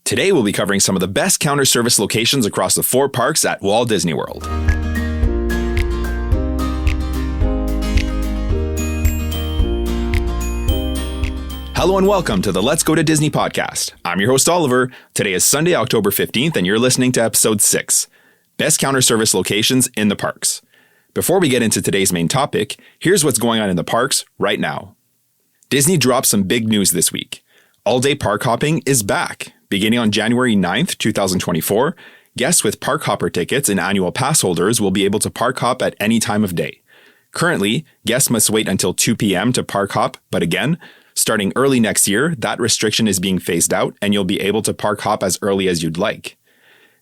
Today we'll be covering some of the best counter service locations across the 4 parks at Walt Disney World. Hello and welcome to the Let's Go to Disney podcast. I'm your host Oliver. Today is Sunday, October 15th, and you're listening to episode 6, Best Counter Service Locations in the Parks. Before we get into today's main topic, here's what's going on in the parks right now. Disney dropped some big news this week. All-day park hopping is back. Beginning on January 9th, 2024, guests with park hopper tickets and annual pass holders will be able to park hop at any time of day. Currently, guests must wait until 2 p.m. to park hop, but again, starting early next year, that restriction is being phased out and you'll be able to park hop as early as you'd like.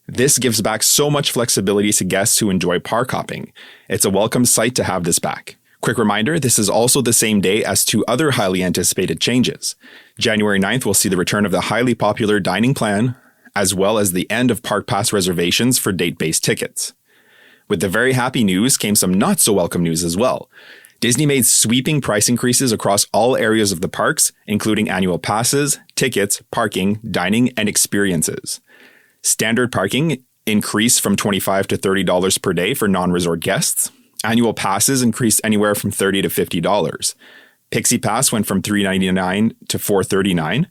This gives back so much flexibility to guests who enjoy park hopping. It's a welcome sight to have this back. Quick reminder, this is also the same day as 2 other highly anticipated changes. January 9th will see the return of the highly popular dining plan, as well as the end of Park Pass reservations for date-based tickets. With the very happy news came some not-so-welcome news as well. Disney made sweeping price increases across all areas of the parks, including annual passes, tickets, parking, dining, and experiences. Standard parking increased from $25 to $30 per day for non-resort guests. Annual passes increased anywhere from $30 to $50. Pixie Pass went from $3.99 to $4.39.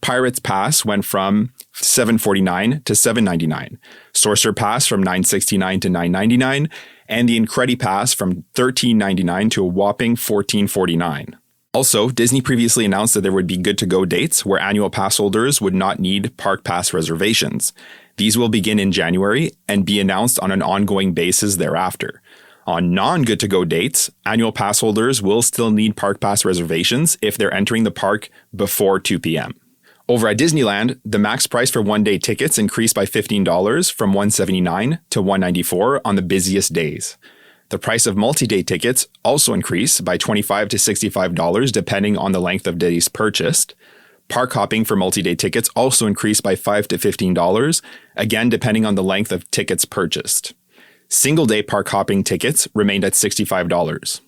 Pirates Pass went from $7.49 to $7.99. Sorcerer Pass from $9.69 to $9.99. And the Incredi Pass from $13.99 to a whopping $14.49. Also, Disney previously announced that there would be good-to-go dates where annual pass holders would not need Park Pass reservations. These will begin in January and be announced on an ongoing basis thereafter. On non-good-to-go dates, annual pass holders will still need Park Pass reservations if they're entering the park before 2 p.m. Over at Disneyland, the max price for one-day tickets increased by $15 from $179 to $194 on the busiest days. The price of multi-day tickets also increased by $25 to $65 depending on the length of days purchased. Park hopping for multi-day tickets also increased by $5 to $15, again depending on the length of tickets purchased. Single-day park hopping tickets remained at $65.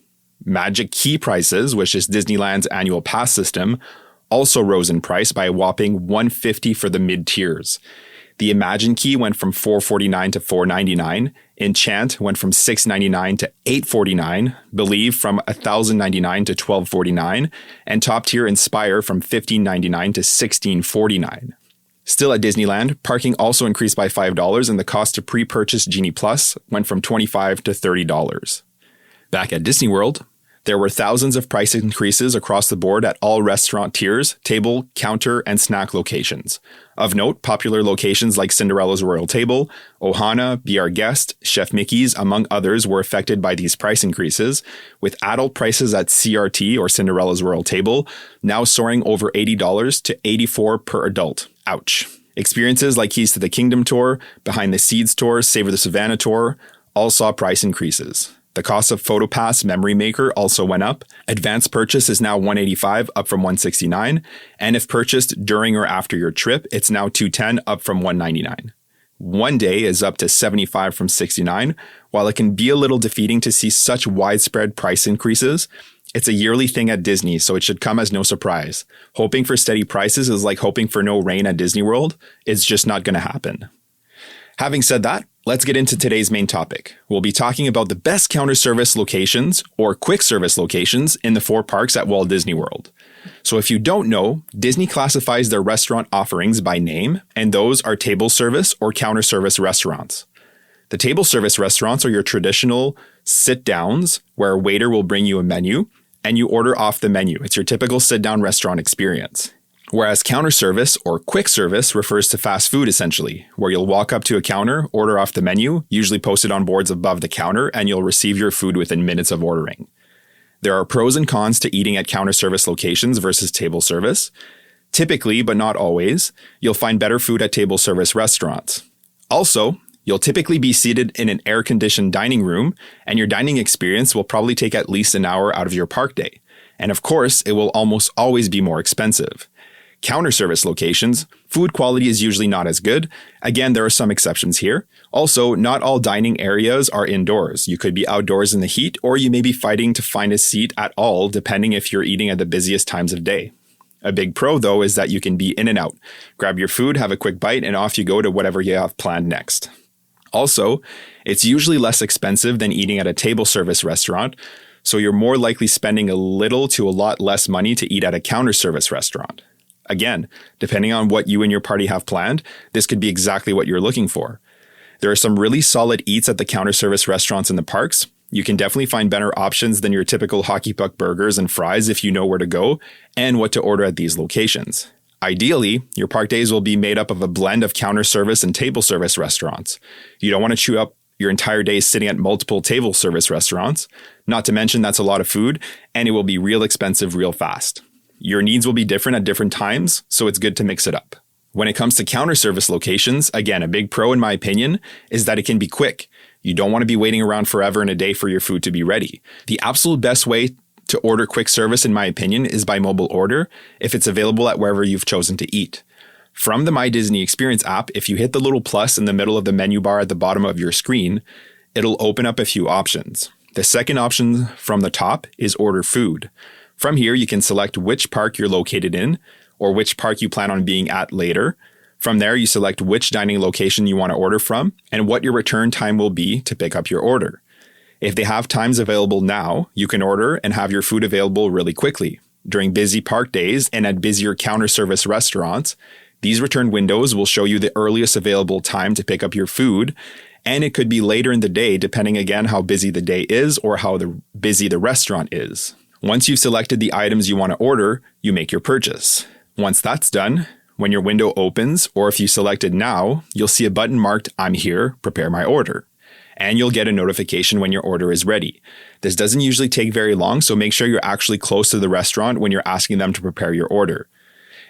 Magic Key prices, which is Disneyland's annual pass system, also rose in price by a whopping $150 for the mid-tiers. The Imagine Key went from $449 to $499, Enchant went from $699 to $849, Believe from $1,099 to $1,249, and top-tier Inspire from $1,599 to $1,649. Still at Disneyland, parking also increased by $5 and the cost to pre-purchase Genie Plus went from $25 to $30. Back at Disney World, there were thousands of price increases across the board at all restaurant tiers, table, counter, and snack locations. Of note, popular locations like Cinderella's Royal Table, Ohana, Be Our Guest, Chef Mickey's, among others, were affected by these price increases, with adult prices at CRT or Cinderella's Royal Table now soaring over $80 to $84 per adult. Ouch. Experiences like Keys to the Kingdom Tour, Behind the Seeds Tour, Savor the Savannah Tour all saw price increases. The cost of PhotoPass Memory Maker also went up. Advanced purchase is now $185, up from $169. And if purchased during or after your trip, it's now $210, up from $199. One day is up to $75 from $69. While it can be a little defeating to see such widespread price increases, it's a yearly thing at Disney, so it should come as no surprise. Hoping for steady prices is like hoping for no rain at Disney World. It's just not going to happen. Having said that, let's get into today's main topic. We'll be talking about the best counter service locations or quick service locations in the 4 parks at Walt Disney World. So if you don't know, Disney classifies their restaurant offerings by name, and those are table service or counter service restaurants. The table service restaurants are your traditional sit-downs where a waiter will bring you a menu and you order off the menu. It's your typical sit-down restaurant experience. Whereas counter service or quick service refers to fast food essentially, where you'll walk up to a counter, order off the menu, usually posted on boards above the counter, and you'll receive your food within minutes of ordering. There are pros and cons to eating at counter service locations versus table service. Typically, but not always, you'll find better food at table service restaurants. Also, you'll typically be seated in an air-conditioned dining room, and your dining experience will probably take at least an hour out of your park day. And of course, it will almost always be more expensive. Counter service locations, food quality is usually not as good. Again, there are some exceptions here. Also, not all dining areas are indoors. You could be outdoors in the heat, or you may be fighting to find a seat at all, depending if you're eating at the busiest times of day. A big pro, though, is that you can be in and out. Grab your food, have a quick bite, and off you go to whatever you have planned next. Also, it's usually less expensive than eating at a table service restaurant, so you're more likely spending a little to a lot less money to eat at a counter service restaurant. Again, depending on what you and your party have planned, this could be exactly what you're looking for. There are some really solid eats at the counter service restaurants in the parks. You can definitely find better options than your typical hockey puck burgers and fries if you know where to go and what to order at these locations. Ideally, your park days will be made up of a blend of counter service and table service restaurants. You don't want to chew up your entire day sitting at multiple table service restaurants. Not to mention that's a lot of food, and it will be real expensive real fast. Your needs will be different at different times, so it's good to mix it up. When it comes to counter service locations, again, a big pro in my opinion is that it can be quick. You don't want to be waiting around forever in a day for your food to be ready. The absolute best way to order quick service, in my opinion, is by mobile order if it's available at wherever you've chosen to eat. From the My Disney Experience app, if you hit the little plus in the middle of the menu bar at the bottom of your screen, it'll open up a few options. The second option from the top is order food. From here, you can select which park you're located in or which park you plan on being at later. From there, you select which dining location you want to order from and what your return time will be to pick up your order. If they have times available now, you can order and have your food available really quickly. During busy park days and at busier counter service restaurants, these return windows will show you the earliest available time to pick up your food, and it could be later in the day depending again how busy the day is or how busy the restaurant is. Once you've selected the items you want to order, you make your purchase. Once that's done, when your window opens, or if you selected now, you'll see a button marked "I'm here, prepare my order." And you'll get a notification when your order is ready. This doesn't usually take very long, so make sure you're actually close to the restaurant when you're asking them to prepare your order.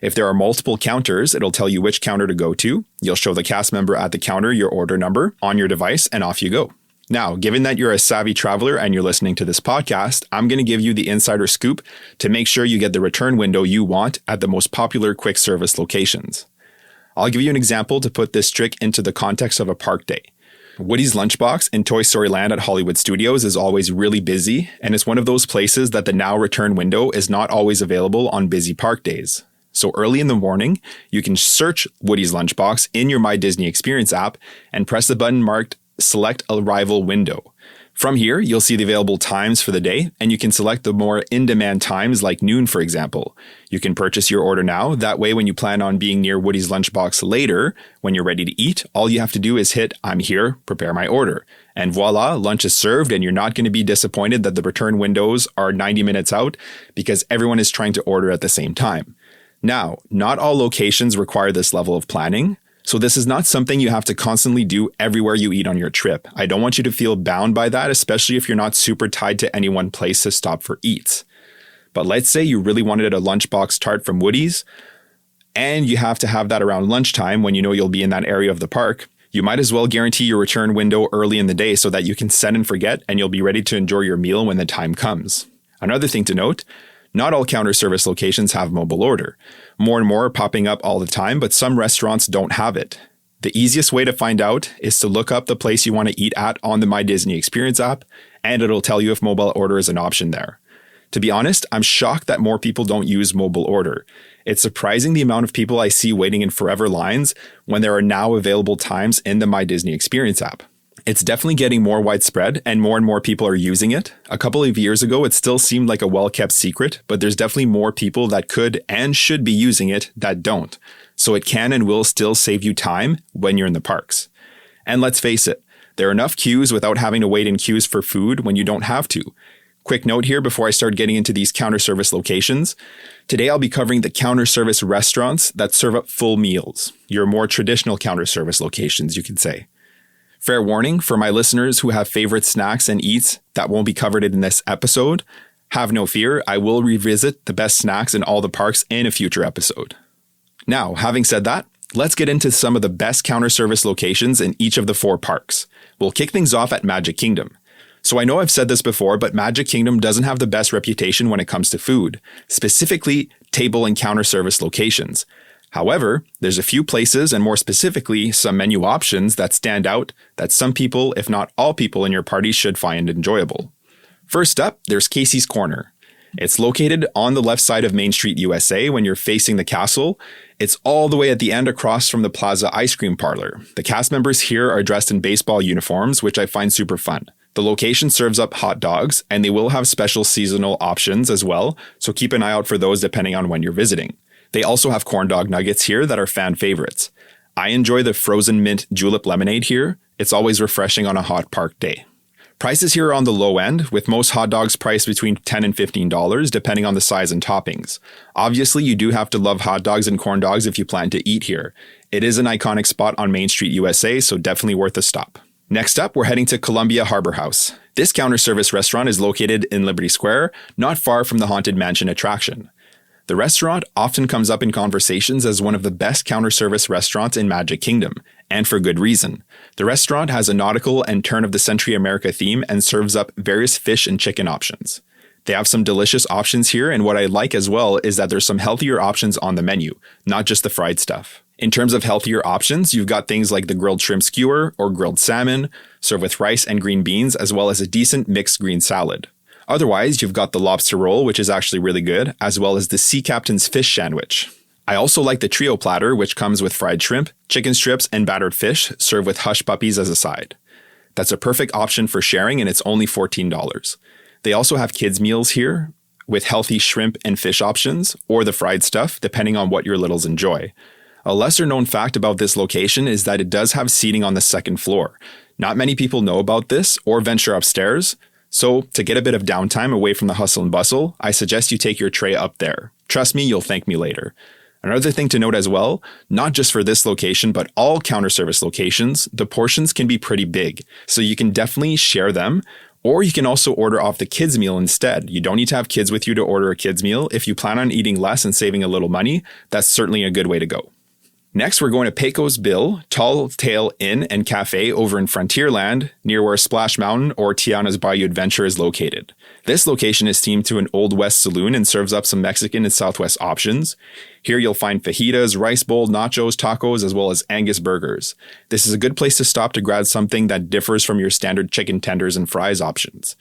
If there are multiple counters, it'll tell you which counter to go to. You'll show the cast member at the counter your order number on your device, and off you go. Now, given that you're a savvy traveler and you're listening to this podcast, I'm going to give you the insider scoop to make sure you get the return window you want at the most popular quick service locations. I'll give you an example to put this trick into the context of a park day. Woody's Lunchbox in Toy Story Land at Hollywood Studios is always really busy, and it's one of those places that the now return window is not always available on busy park days. So early in the morning, you can search Woody's Lunchbox in your My Disney Experience app and press the button marked Select Arrival Window. From here, you'll see the available times for the day, and you can select the more in-demand times like noon, for example. You can purchase your order now. That way, when you plan on being near Woody's Lunchbox later, when you're ready to eat, all you have to do is hit "I'm here, prepare my order." And voila, lunch is served, and you're not going to be disappointed that the return windows are 90 minutes out because everyone is trying to order at the same time. Now, not all locations require this level of planning. So this is not something you have to constantly do everywhere you eat on your trip. I don't want you to feel bound by that, especially if you're not super tied to any one place to stop for eats. But let's say you really wanted a lunchbox tart from Woody's, and you have to have that around lunchtime when you know you'll be in that area of the park. You might as well guarantee your return window early in the day so that you can set and forget and you'll be ready to enjoy your meal when the time comes. Another thing to note, not all counter service locations have mobile order. More and more are popping up all the time, but some restaurants don't have it. The easiest way to find out is to look up the place you want to eat at on the My Disney Experience app, and it'll tell you if mobile order is an option there. To be honest, I'm shocked that more people don't use mobile order. It's surprising the amount of people I see waiting in forever lines when there are now available times in the My Disney Experience app. It's definitely getting more widespread and more people are using it. A couple of years ago, it still seemed like a well-kept secret, but there's definitely more people that could and should be using it that don't. So it can and will still save you time when you're in the parks. And let's face it, there are enough queues without having to wait in queues for food when you don't have to. Quick note here before I start getting into these counter service locations. Today I'll be covering the counter service restaurants that serve up full meals. Your more traditional counter service locations, you could say. Fair warning for my listeners who have favorite snacks and eats that won't be covered in this episode. Have no fear, I will revisit the best snacks in all the parks in a future episode. Now, having said that, let's get into some of the best counter service locations in each of the 4 parks. We'll kick things off at Magic Kingdom. So I know I've said this before, but Magic Kingdom doesn't have the best reputation when it comes to food, specifically table and counter service locations. However, there's a few places and more specifically some menu options that stand out that some people, if not all people in your party should find enjoyable. First up, there's Casey's Corner. It's located on the left side of Main Street, USA, when you're facing the castle. It's all the way at the end across from the Plaza Ice Cream Parlor. The cast members here are dressed in baseball uniforms, which I find super fun. The location serves up hot dogs, and they will have special seasonal options as well, so keep an eye out for those depending on when you're visiting. They also have corn dog nuggets here that are fan favorites. I enjoy the frozen mint julep lemonade here. It's always refreshing on a hot park day. Prices here are on the low end, with most hot dogs priced between $10 and $15, depending on the size and toppings. Obviously, you do have to love hot dogs and corn dogs if you plan to eat here. It is an iconic spot on Main Street, USA, so definitely worth a stop. Next up, we're heading to Columbia Harbor House. This counter service restaurant is located in Liberty Square, not far from the Haunted Mansion attraction. The restaurant often comes up in conversations as one of the best counter service restaurants in Magic Kingdom, and for good reason. The restaurant has a nautical and turn-of-the-century America theme and serves up various fish and chicken options. They have some delicious options here, and what I like as well is that there's some healthier options on the menu, not just the fried stuff. In terms of healthier options, you've got things like the grilled shrimp skewer or grilled salmon, served with rice and green beans, as well as a decent mixed green salad. Otherwise, you've got the lobster roll, which is actually really good, as well as the Sea Captain's fish sandwich. I also like the trio platter, which comes with fried shrimp, chicken strips, and battered fish, served with hush puppies as a side. That's a perfect option for sharing, and it's only $14. They also have kids' meals here, with healthy shrimp and fish options, or the fried stuff, depending on what your littles enjoy. A lesser-known fact about this location is that it does have seating on the second floor. Not many people know about this or venture upstairs, so to get a bit of downtime away from the hustle and bustle, I suggest you take your tray up there. Trust me, you'll thank me later. Another thing to note as well, not just for this location, but all counter service locations, the portions can be pretty big, so you can definitely share them, or you can also order off the kids' meal instead. You don't need to have kids with you to order a kids' meal. If you plan on eating less and saving a little money, that's certainly a good way to go. Next, we're going to Pecos Bill, Tall Tale Inn and Cafe over in Frontierland, near where Splash Mountain or Tiana's Bayou Adventure is located. This location is themed to an Old West saloon and serves up some Mexican and Southwest options. Here you'll find fajitas, rice bowl, nachos, tacos, as well as Angus burgers. This is a good place to stop to grab something that differs from your standard chicken tenders and fries options.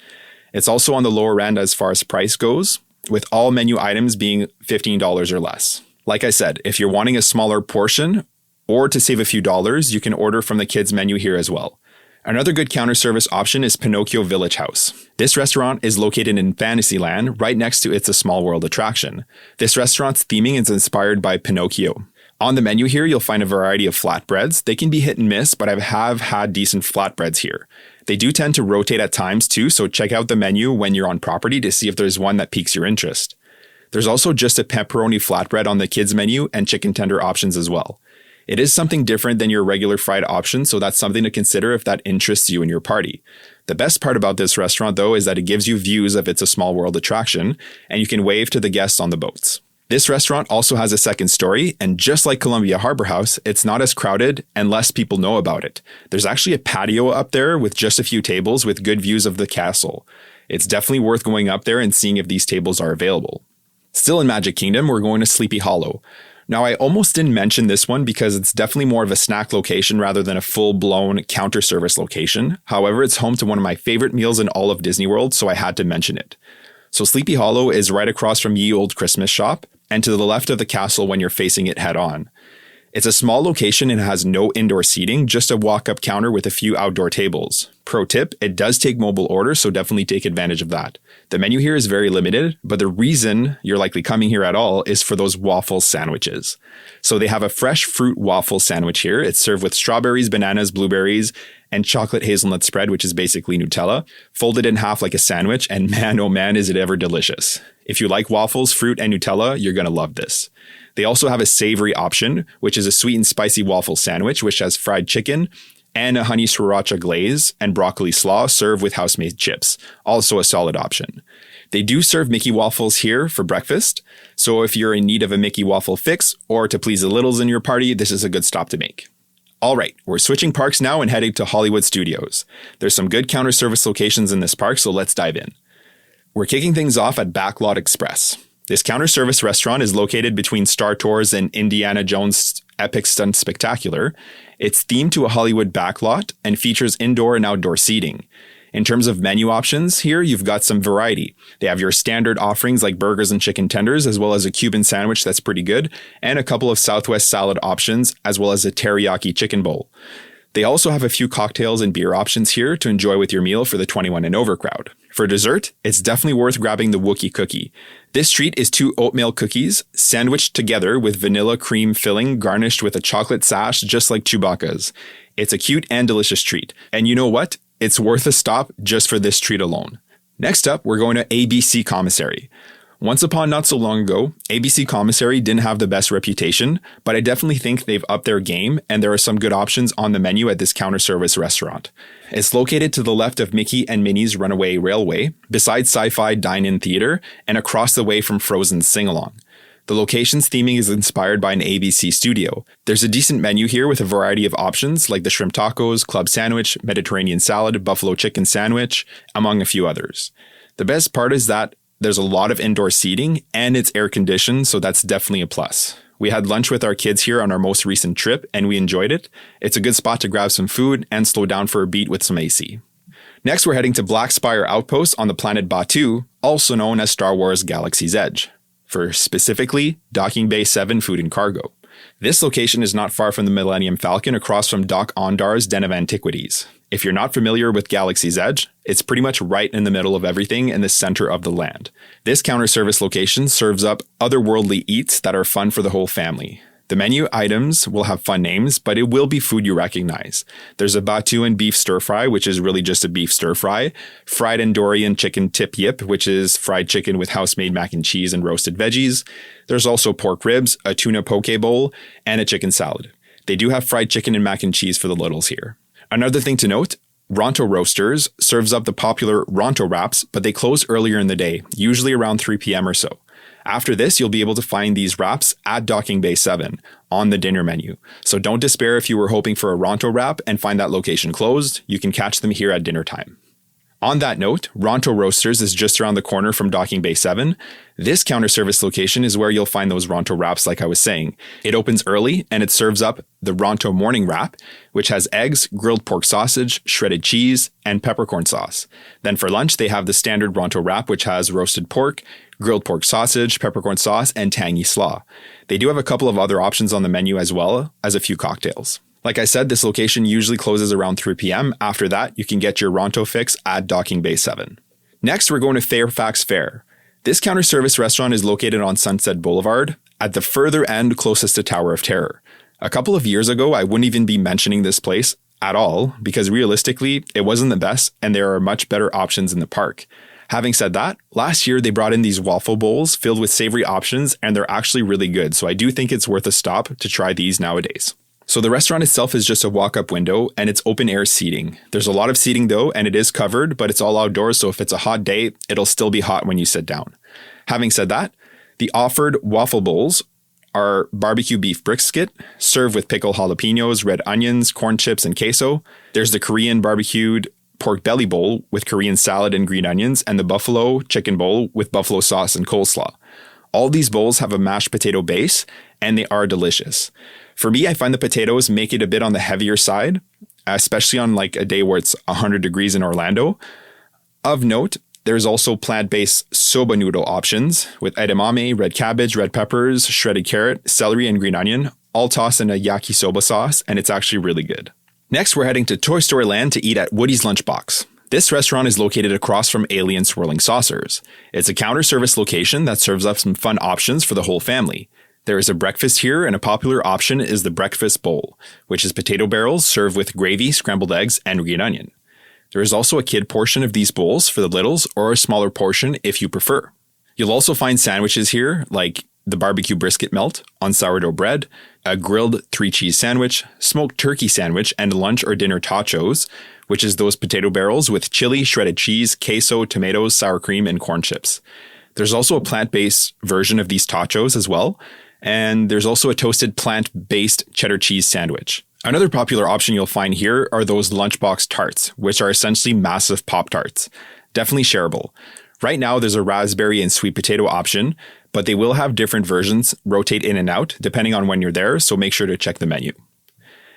It's also on the lower end as far as price goes, with all menu items being $15 or less. Like I said, if you're wanting a smaller portion or to save a few dollars, you can order from the kids' menu here as well. Another good counter service option is Pinocchio Village House. This restaurant is located in Fantasyland, right next to It's a Small World attraction. This restaurant's theming is inspired by Pinocchio. On the menu here, you'll find a variety of flatbreads. They can be hit and miss, but I have had decent flatbreads here. They do tend to rotate at times too, so check out the menu when you're on property to see if there's one that piques your interest. There's also just a pepperoni flatbread on the kids' menu and chicken tender options as well. It is something different than your regular fried option, so that's something to consider if that interests you and your party. The best part about this restaurant, though, is that it gives you views of It's a Small World attraction, and you can wave to the guests on the boats. This restaurant also has a second story, and just like Columbia Harbor House, it's not as crowded and less people know about it. There's actually a patio up there with just a few tables with good views of the castle. It's definitely worth going up there and seeing if these tables are available. Still in Magic Kingdom, we're going to Sleepy Hollow. Now, I almost didn't mention this one because it's definitely more of a snack location rather than a full-blown counter service location. However, it's home to one of my favorite meals in all of Disney World, so I had to mention it. So Sleepy Hollow is right across from Ye Olde Christmas Shop and to the left of the castle when you're facing it head on. It's a small location and has no indoor seating, just a walk-up counter with a few outdoor tables. Pro tip, it does take mobile orders, so definitely take advantage of that. The menu here is very limited, but the reason you're likely coming here at all is for those waffle sandwiches. So they have a fresh fruit waffle sandwich here. It's served with strawberries, bananas, blueberries, and chocolate hazelnut spread, which is basically Nutella, folded in half like a sandwich, and man, oh man, is it ever delicious. If you like waffles, fruit, and Nutella, you're gonna love this. They also have a savory option, which is a sweet and spicy waffle sandwich, which has fried chicken and a honey sriracha glaze and broccoli slaw served with house-made chips. Also a solid option. They do serve Mickey waffles here for breakfast, so if you're in need of a Mickey waffle fix or to please the littles in your party, this is a good stop to make. All right, we're switching parks now and heading to Hollywood Studios. There's some good counter service locations in this park, so let's dive in. We're kicking things off at Backlot Express. This counter service restaurant is located between Star Tours and Indiana Jones Epic Stunt Spectacular. It's themed to a Hollywood backlot and features indoor and outdoor seating. In terms of menu options here, you've got some variety. They have your standard offerings like burgers and chicken tenders, as well as a Cuban sandwich that's pretty good, and a couple of Southwest salad options, as well as a teriyaki chicken bowl. They also have a few cocktails and beer options here to enjoy with your meal for the 21 and over crowd. For dessert, it's definitely worth grabbing the Wookiee cookie. This treat is 2 oatmeal cookies sandwiched together with vanilla cream filling garnished with a chocolate sash just like Chewbacca's. It's a cute and delicious treat. And you know what? It's worth a stop just for this treat alone. Next up, we're going to ABC Commissary. Once upon not so long ago, ABC Commissary didn't have the best reputation, but I definitely think they've upped their game and there are some good options on the menu at this counter service restaurant. It's located to the left of Mickey and Minnie's Runaway Railway, beside Sci-Fi Dine-In Theater, and across the way from Frozen's Sing-Along. The location's theming is inspired by an ABC studio. There's a decent menu here with a variety of options like the shrimp tacos, club sandwich, Mediterranean salad, buffalo chicken sandwich, among a few others. The best part is that there's a lot of indoor seating and it's air conditioned, so that's definitely a plus. We had lunch with our kids here on our most recent trip and we enjoyed it. It's a good spot to grab some food and slow down for a beat with some AC. Next, we're heading to Black Spire Outpost on the planet Batuu, also known as Star Wars Galaxy's Edge, for specifically Docking Bay 7 Food and Cargo. This location is not far from the Millennium Falcon across from Doc Ondar's Den of Antiquities. If you're not familiar with Galaxy's Edge, it's pretty much right in the middle of everything in the center of the land. This counter service location serves up otherworldly eats that are fun for the whole family. The menu items will have fun names, but it will be food you recognize. There's a Batuan beef stir fry, which is really just a beef stir fry, fried Andorian chicken tip yip, which is fried chicken with house-made mac and cheese and roasted veggies. There's also pork ribs, a tuna poke bowl, and a chicken salad. They do have fried chicken and mac and cheese for the littles here. Another thing to note, Ronto Roasters serves up the popular Ronto wraps, but they close earlier in the day, usually around 3 p.m. or so. After this, you'll be able to find these wraps at Docking Bay 7 on the dinner menu. So don't despair if you were hoping for a Ronto wrap and find that location closed. You can catch them here at dinner time. On that note, Ronto Roasters is just around the corner from Docking Bay 7. This counter service location is where you'll find those Ronto wraps like I was saying. It opens early and it serves up the Ronto morning wrap, which has eggs, grilled pork sausage, shredded cheese, and peppercorn sauce. Then for lunch, they have the standard Ronto wrap, which has roasted pork, grilled pork sausage, peppercorn sauce, and tangy slaw. They do have a couple of other options on the menu as well as a few cocktails. Like I said, this location usually closes around 3 p.m. After that, you can get your Ronto fix at Docking Bay 7. Next, we're going to Fairfax Fair. This counter service restaurant is located on Sunset Boulevard, at the further end closest to Tower of Terror. A couple of years ago, I wouldn't even be mentioning this place at all, because realistically, it wasn't the best and there are much better options in the park. Having said that, last year they brought in these waffle bowls filled with savory options and they're actually really good, so I do think it's worth a stop to try these nowadays. So the restaurant itself is just a walk-up window and it's open-air seating. There's a lot of seating though, and it is covered, but it's all outdoors, so if it's a hot day, it'll still be hot when you sit down. Having said that, the offered waffle bowls are barbecue beef brisket, served with pickled jalapenos, red onions, corn chips, and queso. There's the Korean barbecued pork belly bowl with Korean salad and green onions, and the buffalo chicken bowl with buffalo sauce and coleslaw. All these bowls have a mashed potato base, and they are delicious. For me, I find the potatoes make it a bit on the heavier side, especially on like a day where it's 100 degrees in Orlando. Of note, there's also plant-based soba noodle options with edamame, red cabbage, red peppers, shredded carrot, celery, and green onion, all tossed in a yakisoba sauce, and it's actually really good. Next, we're heading to Toy Story Land to eat at Woody's Lunchbox. This restaurant is located across from Alien Swirling Saucers. It's a counter service location that serves up some fun options for the whole family. There is a breakfast here, and a popular option is the breakfast bowl, which is potato barrels served with gravy, scrambled eggs, and green onion. There is also a kid portion of these bowls for the littles, or a smaller portion if you prefer. You'll also find sandwiches here, like the barbecue brisket melt on sourdough bread, a grilled 3-cheese sandwich, smoked turkey sandwich, and lunch or dinner tachos, which is those potato barrels with chili, shredded cheese, queso, tomatoes, sour cream, and corn chips. There's also a plant-based version of these tachos as well, and there's also a toasted plant-based cheddar cheese sandwich. Another popular option you'll find here are those lunchbox tarts, which are essentially massive Pop-Tarts. Definitely shareable. Right now, there's a raspberry and sweet potato option, but they will have different versions rotate in and out depending on when you're there, so make sure to check the menu.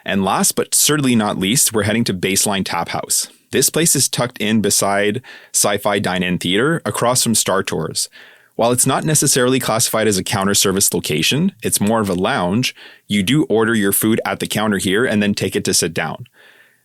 And last but certainly not least, we're heading to Baseline Tap House. This place is tucked in beside Sci-Fi Dine-In Theater across from Star Tours. While it's not necessarily classified as a counter service location, it's more of a lounge. You do order your food at the counter here and then take it to sit down.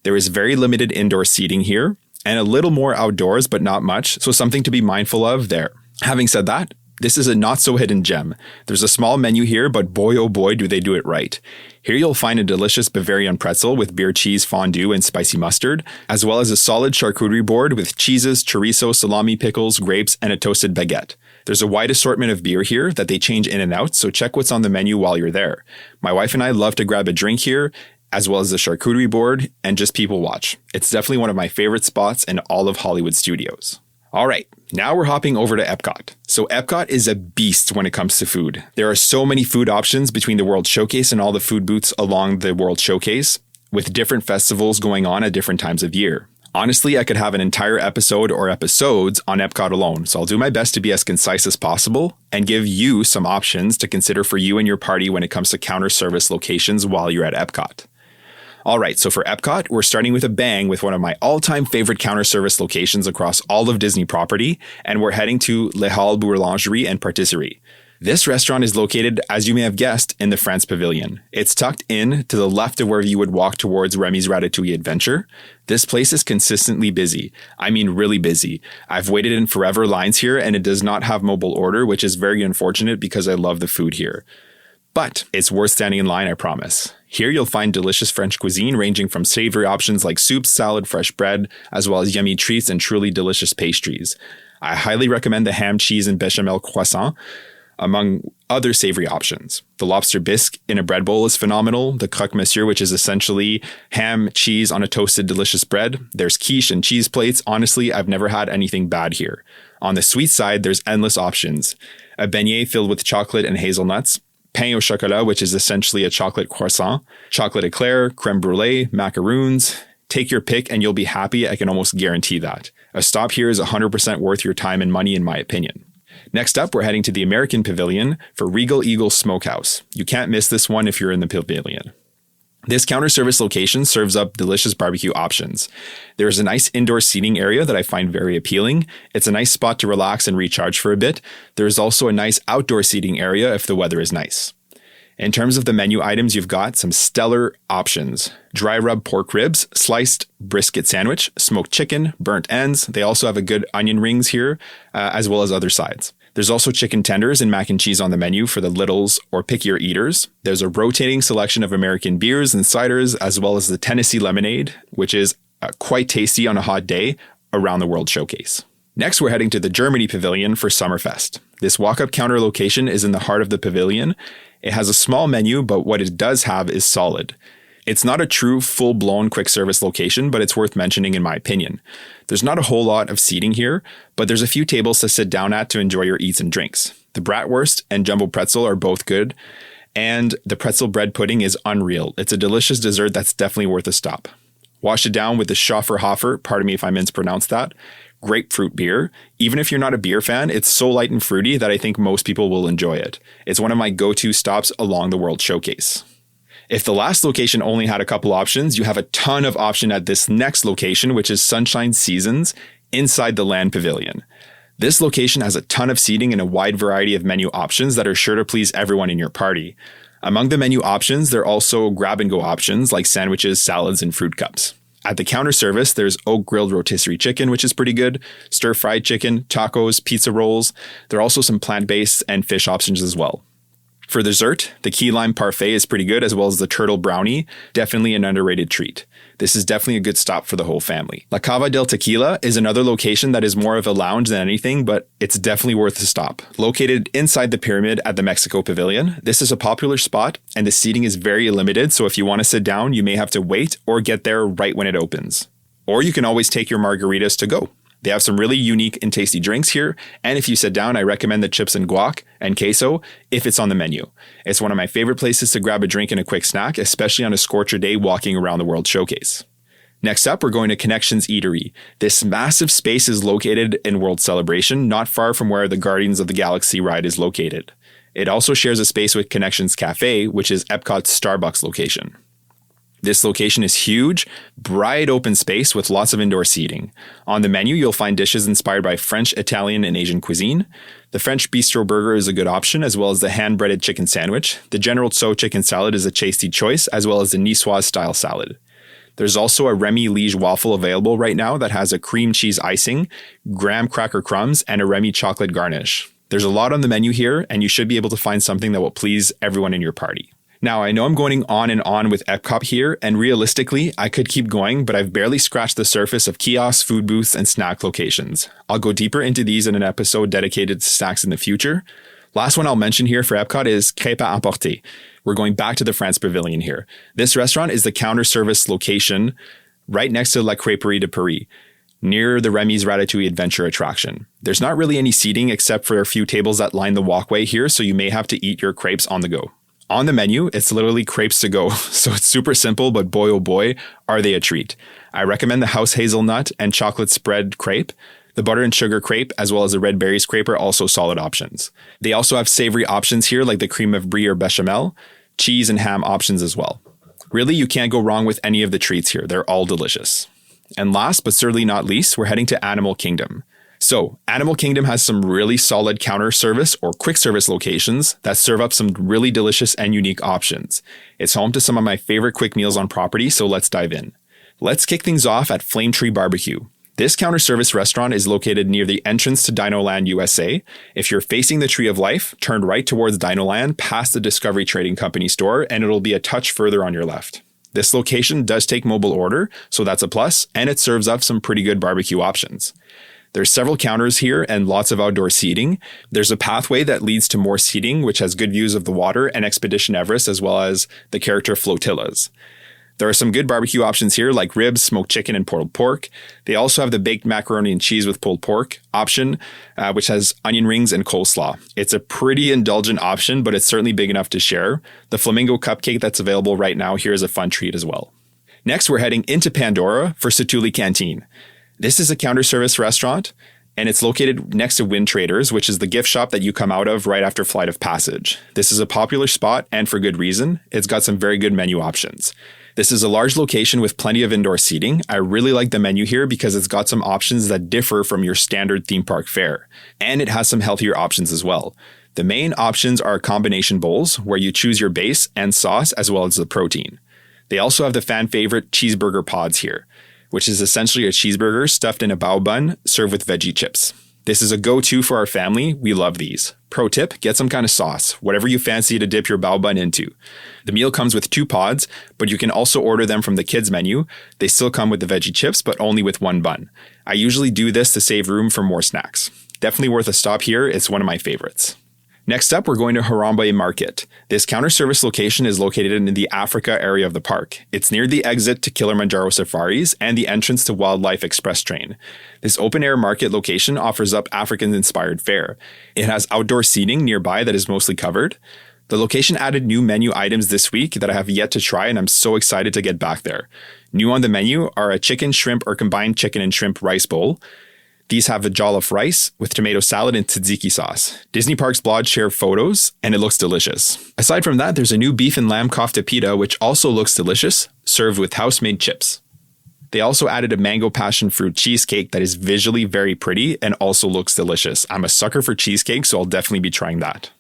There is very limited indoor seating here and a little more outdoors, but not much, so something to be mindful of there. Having said that, this is a not so hidden gem. There's a small menu here, but boy oh boy do they do it right. Here you'll find a delicious Bavarian pretzel with beer cheese fondue and spicy mustard, as well as a solid charcuterie board with cheeses, chorizo, salami, pickles, grapes, and a toasted baguette. There's a wide assortment of beer here that they change in and out, so check what's on the menu while you're there. My wife and I love to grab a drink here, as well as the charcuterie board, and just people watch. It's definitely one of my favorite spots in all of Hollywood studios. All right, now we're hopping over to Epcot. So Epcot is a beast when it comes to food. There are so many food options between the World Showcase and all the food booths along the World Showcase, with different festivals going on at different times of year. Honestly, I could have an entire episode or episodes on Epcot alone, so I'll do my best to be as concise as possible and give you some options to consider for you and your party when it comes to counter service locations while you're at Epcot. All right, so for Epcot, we're starting with a bang with one of my all-time favorite counter service locations across all of Disney property, and we're heading to Les Halles Boulangerie and Patisserie. This restaurant is located, as you may have guessed, in the France Pavilion. It's tucked in to the left of where you would walk towards Remy's Ratatouille Adventure. This place is consistently busy. I mean really busy. I've waited in forever lines here, and it does not have mobile order, which is very unfortunate because I love the food here. But it's worth standing in line, I promise. Here you'll find delicious French cuisine ranging from savory options like soups, salad, fresh bread, as well as yummy treats and truly delicious pastries. I highly recommend the ham, cheese, and bechamel croissant, among other savory options. The lobster bisque in a bread bowl is phenomenal. The croque monsieur, which is essentially ham, cheese on a toasted delicious bread. There's quiche and cheese plates. Honestly, I've never had anything bad here. On the sweet side, there's endless options. A beignet filled with chocolate and hazelnuts, pain au chocolat, which is essentially a chocolate croissant, chocolate eclair, creme brulee, macaroons. Take your pick and you'll be happy. I can almost guarantee that. A stop here is 100% worth your time and money, in my opinion. Next up, we're heading to the American Pavilion for Regal Eagle Smokehouse. You can't miss this one if you're in the pavilion. This counter service location serves up delicious barbecue options. There is a nice indoor seating area that I find very appealing. It's a nice spot to relax and recharge for a bit. There is also a nice outdoor seating area if the weather is nice. In terms of the menu items, you've got some stellar options. Dry rub pork ribs, sliced brisket sandwich, smoked chicken, burnt ends. They also have a good onion rings here, as well as other sides. There's also chicken tenders and mac and cheese on the menu for the littles or pickier eaters. There's a rotating selection of American beers and ciders, as well as the Tennessee lemonade, which is quite tasty on a hot day around the World Showcase. Next, we're heading to the Germany Pavilion for Summerfest. This walk-up counter location is in the heart of the pavilion. It has a small menu, but what it does have is solid. It's not a true full-blown quick service location, but it's worth mentioning in my opinion. There's not a whole lot of seating here, but there's a few tables to sit down at to enjoy your eats and drinks. The bratwurst and jumbo pretzel are both good, and the pretzel bread pudding is unreal. It's a delicious dessert that's definitely worth a stop. Wash it down with the Schafferhofer, pardon me if I mispronounced that, grapefruit beer. Even if you're not a beer fan, it's so light and fruity that I think most people will enjoy it. It's one of my go-to stops along the World Showcase. If the last location only had a couple options, you have a ton of option at this next location, which is Sunshine Seasons inside the Land Pavilion. This location has a ton of seating and a wide variety of menu options that are sure to please everyone in your party. Among the menu options, there are also grab-and-go options like sandwiches, salads, and fruit cups. At the counter service, there's oak grilled rotisserie chicken, which is pretty good, stir-fried chicken, tacos, pizza rolls. There are also some plant-based and fish options as well. For dessert, the key lime parfait is pretty good, as well as the turtle brownie, definitely an underrated treat. This is definitely a good stop for the whole family. La Cava del Tequila is another location that is more of a lounge than anything, but it's definitely worth a stop. Located inside the pyramid at the Mexico Pavilion, this is a popular spot and the seating is very limited, so if you want to sit down, you may have to wait or get there right when it opens. Or you can always take your margaritas to go. They have some really unique and tasty drinks here, and if you sit down, I recommend the chips and guac and queso if it's on the menu. It's one of my favorite places to grab a drink and a quick snack, especially on a scorcher day walking around the World Showcase. Next up, we're going to Connections Eatery. This massive space is located in World Celebration, not far from where the Guardians of the Galaxy ride is located. It also shares a space with Connections Cafe, which is Epcot's Starbucks location. This location is huge, bright open space with lots of indoor seating. On the menu, you'll find dishes inspired by French, Italian, and Asian cuisine. The French bistro burger is a good option, as well as the hand-breaded chicken sandwich. The General Tso chicken salad is a tasty choice, as well as the Niçoise-style salad. There's also a Remy Liege waffle available right now that has a cream cheese icing, graham cracker crumbs, and a Remy chocolate garnish. There's a lot on the menu here, and you should be able to find something that will please everyone in your party. Now, I know I'm going on and on with Epcot here, and realistically, I could keep going, but I've barely scratched the surface of kiosks, food booths, and snack locations. I'll go deeper into these in an episode dedicated to snacks in the future. Last one I'll mention here for Epcot is Crêpes à Emporter. We're going back to the France Pavilion here. This restaurant is the counter service location right next to La Crêperie de Paris, near the Remy's Ratatouille Adventure attraction. There's not really any seating except for a few tables that line the walkway here, so you may have to eat your crepes on the go. On the menu, it's literally crepes to go, so it's super simple, but boy oh boy, are they a treat. I recommend the house hazelnut and chocolate spread crepe. The butter and sugar crepe, as well as the red berries crepe, are also solid options. They also have savory options here, like the cream of brie or bechamel, cheese and ham options as well. Really, you can't go wrong with any of the treats here. They're all delicious. And last, but certainly not least, we're heading to Animal Kingdom. So, Animal Kingdom has some really solid counter service or quick service locations that serve up some really delicious and unique options. It's home to some of my favorite quick meals on property, so let's dive in. Let's kick things off at Flame Tree Barbecue. This counter service restaurant is located near the entrance to Dinoland USA. If you're facing the Tree of Life, turn right towards Dinoland past the Discovery Trading Company store, and it'll be a touch further on your left. This location does take mobile order, so that's a plus, and it serves up some pretty good barbecue options. There's several counters here and lots of outdoor seating. There's a pathway that leads to more seating, which has good views of the water and Expedition Everest, as well as the character flotillas. There are some good barbecue options here, like ribs, smoked chicken, and pulled pork. They also have the baked macaroni and cheese with pulled pork option, which has onion rings and coleslaw. It's a pretty indulgent option, but it's certainly big enough to share. The flamingo cupcake that's available right now here is a fun treat as well. Next, we're heading into Pandora for Satu'li Canteen. This is a counter service restaurant, and it's located next to Wind Traders, which is the gift shop that you come out of right after Flight of Passage. This is a popular spot, and for good reason. It's got some very good menu options. This is a large location with plenty of indoor seating. I really like the menu here because it's got some options that differ from your standard theme park fare, and it has some healthier options as well. The main options are combination bowls, where you choose your base and sauce as well as the protein. They also have the fan favorite cheeseburger pods here, which is essentially a cheeseburger stuffed in a bao bun served with veggie chips. This is a go-to for our family. We love these. Pro tip, get some kind of sauce, whatever you fancy to dip your bao bun into. The meal comes with 2 pods, but you can also order them from the kids menu. They still come with the veggie chips, but only with 1 bun. I usually do this to save room for more snacks. Definitely worth a stop here. It's one of my favorites. Next up, we're going to Harambe Market. This counter service location is located in the Africa area of the park. It's near the exit to Kilimanjaro Safaris and the entrance to Wildlife Express train. This open-air market location offers up African-inspired fare. It has outdoor seating nearby that is mostly covered. The location added new menu items this week that I have yet to try, and I'm so excited to get back there. New on the menu are a chicken, shrimp, or combined chicken and shrimp rice bowl. These have a jollof rice with tomato salad and tzatziki sauce. Disney Parks blog shared photos, and it looks delicious. Aside from that, there's a new beef and lamb kofta pita, which also looks delicious, served with house-made chips. They also added a mango passion fruit cheesecake that is visually very pretty and also looks delicious. I'm a sucker for cheesecake, so I'll definitely be trying that.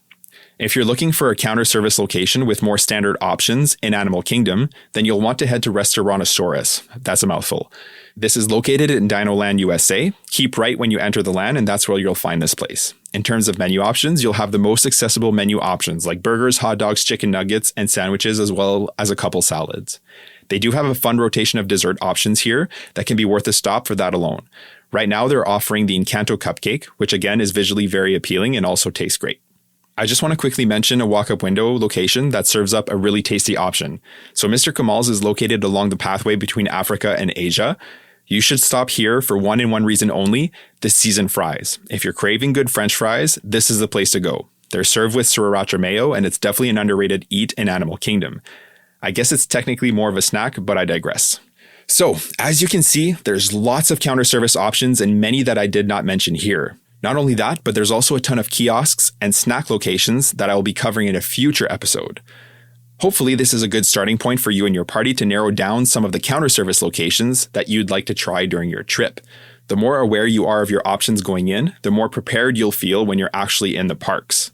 If you're looking for a counter service location with more standard options in Animal Kingdom, then you'll want to head to Restaurantosaurus. That's a mouthful. This is located in Dinoland USA. Keep right when you enter the land, and that's where you'll find this place. In terms of menu options, you'll have the most accessible menu options like burgers, hot dogs, chicken nuggets, and sandwiches, as well as a couple salads. They do have a fun rotation of dessert options here that can be worth a stop for that alone. Right now, they're offering the Encanto cupcake, which again is visually very appealing and also tastes great. I just want to quickly mention a walk-up window location that serves up a really tasty option. So Mr. Kamal's is located along the pathway between Africa and Asia. You should stop here for one and one reason only, the seasoned fries. If you're craving good French fries, this is the place to go. They're served with sriracha mayo, and it's definitely an underrated eat in Animal Kingdom. I guess it's technically more of a snack, but I digress. So, as you can see, there's lots of counter service options and many that I did not mention here. Not only that, but there's also a ton of kiosks and snack locations that I will be covering in a future episode. Hopefully, this is a good starting point for you and your party to narrow down some of the counter service locations that you'd like to try during your trip. The more aware you are of your options going in, the more prepared you'll feel when you're actually in the parks.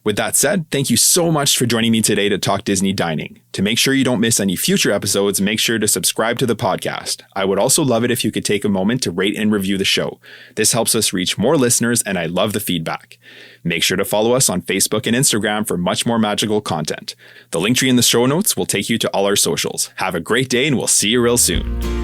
With that said, thank you so much for joining me today to talk Disney dining. To make sure you don't miss any future episodes, make sure to subscribe to the podcast. I would also love it if you could take a moment to rate and review the show. This helps us reach more listeners, and I love the feedback. Make sure to follow us on Facebook and Instagram for much more magical content. The link tree in the show notes will take you to all our socials. Have a great day, and we'll see you real soon.